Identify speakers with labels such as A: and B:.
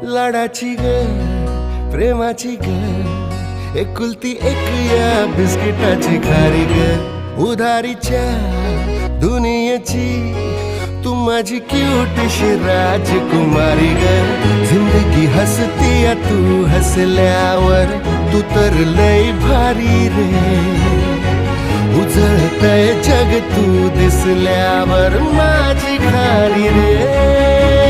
A: लाडाची ग प्रेमाची ग एकुलती एक या बिस्किटाची खारी ग उधारीच्या दुनियेची तू माझी क्यूटशी राजकुमारी ग जिंदगी हसती या तू हसल्यावर तू तर लय भारी रे उजळतय जग तू दिसल्यावर माझी खारी रे